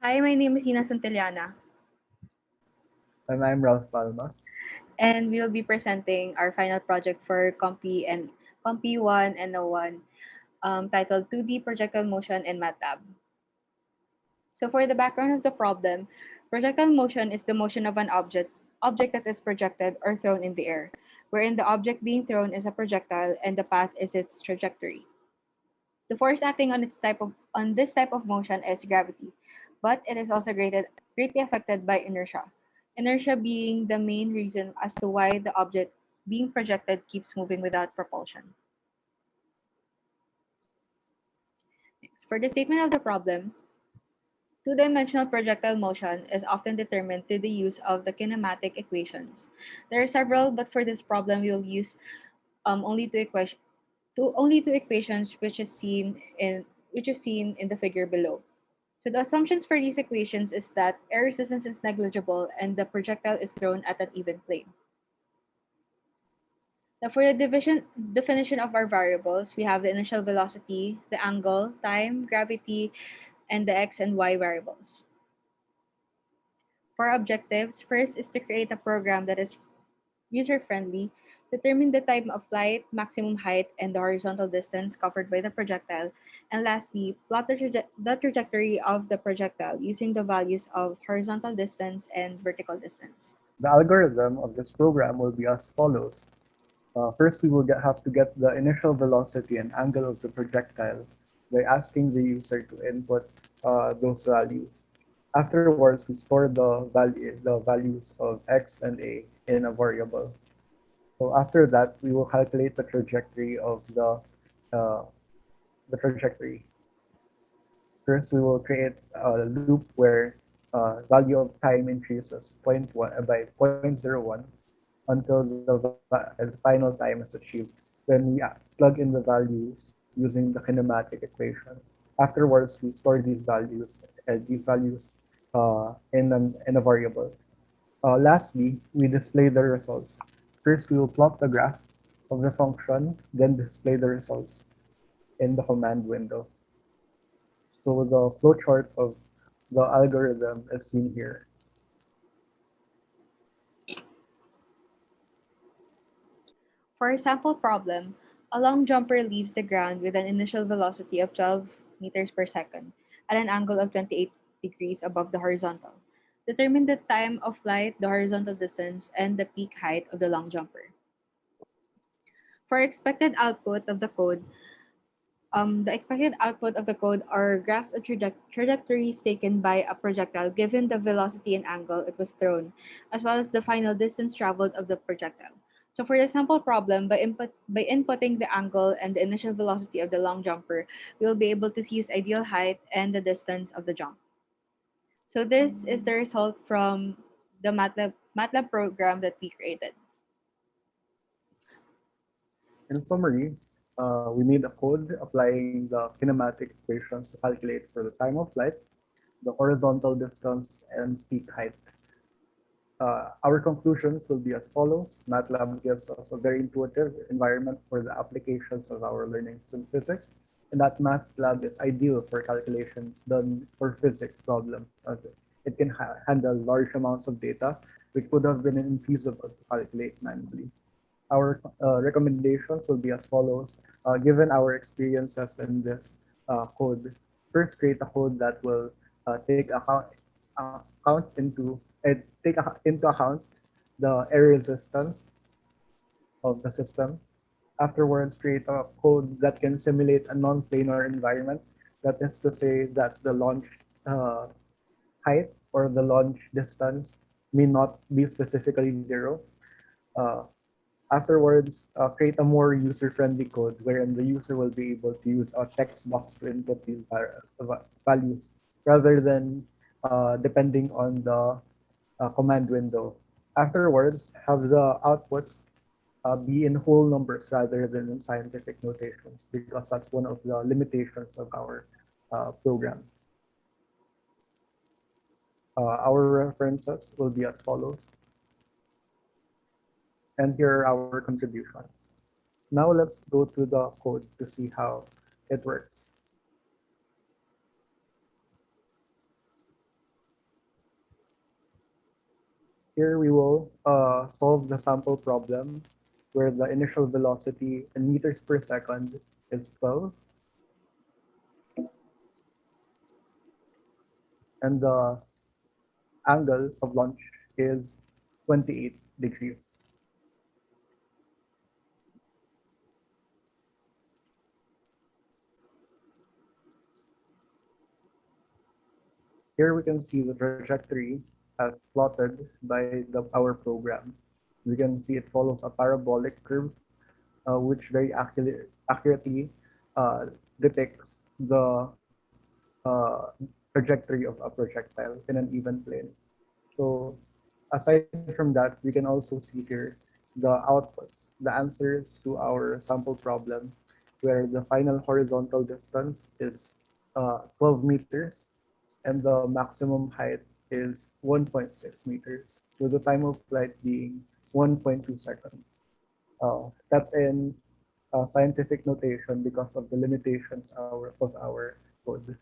Hi, my name is Santillana, And I'm Ralph Palma. and we'll be presenting our final project for Compy 1 and No 1, titled 2D Projectile Motion in MATLAB. So for the background of the problem, projectile motion is the motion of an object that is projected or thrown in the air, wherein the object being thrown is a projectile and the path is its trajectory. The force acting on this type of motion is gravity, but it is also greatly affected by inertia. Inertia being the main reason as to why the object being projected keeps moving without propulsion. For the statement of the problem, two-dimensional projectile motion is often determined through the use of the kinematic equations. There are several, but for this problem, we will use only two equations which is seen in the figure below. So the assumptions for these equations is that air resistance is negligible and the projectile is thrown at an even plane. Now for the definition of our variables, we have the initial velocity, the angle, time, gravity, and the x and y variables. For our objectives, first is to create a program that is user-friendly, determine the time of flight, maximum height, and the horizontal distance covered by the projectile, and lastly, plot the trajectory of the projectile using the values of horizontal distance and vertical distance. The algorithm of this program will be as follows. First, we will have to get the initial velocity and angle of the projectile by asking the user to input those values. Afterwards, we store the values of x and a in a variable. So after that, we will calculate the trajectory of uh, the trajectory. First, we will create a loop where value of time increases point one by 0.01 until the final time is achieved. Then we plug in the values using the kinematic equation. Afterwards, we store these values in a variable. Lastly, we display the results. First, we will plot the graph of the function, then display the results in the command window. So the flowchart of the algorithm is seen here. For our sample problem, a long jumper leaves the ground with an initial velocity of 12 meters per second at an angle of 28 degrees above the horizontal. Determine the time of flight, the horizontal distance, and the peak height of the long jumper. For expected output of the code, the expected output of the code are graphs of trajectories taken by a projectile given the velocity and angle it was thrown, as well as the final distance traveled of the projectile. So for the sample problem, by inputting the angle and the initial velocity of the long jumper, we will be able to see its ideal height and the distance of the jump. So this is the result from the MATLAB program that we created. In summary, we made a code applying the kinematic equations to calculate for the time of flight, the horizontal distance, and peak height. Our conclusions will be as follows. MATLAB gives us a very intuitive environment for the applications of our learnings in physics, and that MATLAB is ideal for calculations done for physics problems. It can handle large amounts of data, which would have been infeasible to calculate manually. Our recommendations will be as follows. Given our experiences in this code, first create a code that will account into account the air resistance of the system. Afterwards, create a code that can simulate a non-planar environment. That is to say that the launch uh, height or the launch distance may not be specifically zero. Uh, Afterwards, create a more user-friendly code wherein the user will be able to use a text box to input these values rather than depending on the command window. Afterwards, have the outputs be in whole numbers rather than in scientific notations because that's one of the limitations of our program. Our references will be as follows, and here are our contributions. Now let's go to the code to see how it works. Here we will solve the sample problem where the initial velocity in meters per second is 12 and the angle of launch is 28 degrees. Here we can see the trajectory as plotted by our program. We can see it follows a parabolic curve, which very accurately uh, depicts the trajectory of a projectile in an even plane. So aside from that, we can also see here the outputs, the answers to our sample problem, where the final horizontal distance is 12 meters and the maximum height is 1.6 meters, with the time of flight being 1.2 seconds. That's in scientific notation because of the limitations of our code.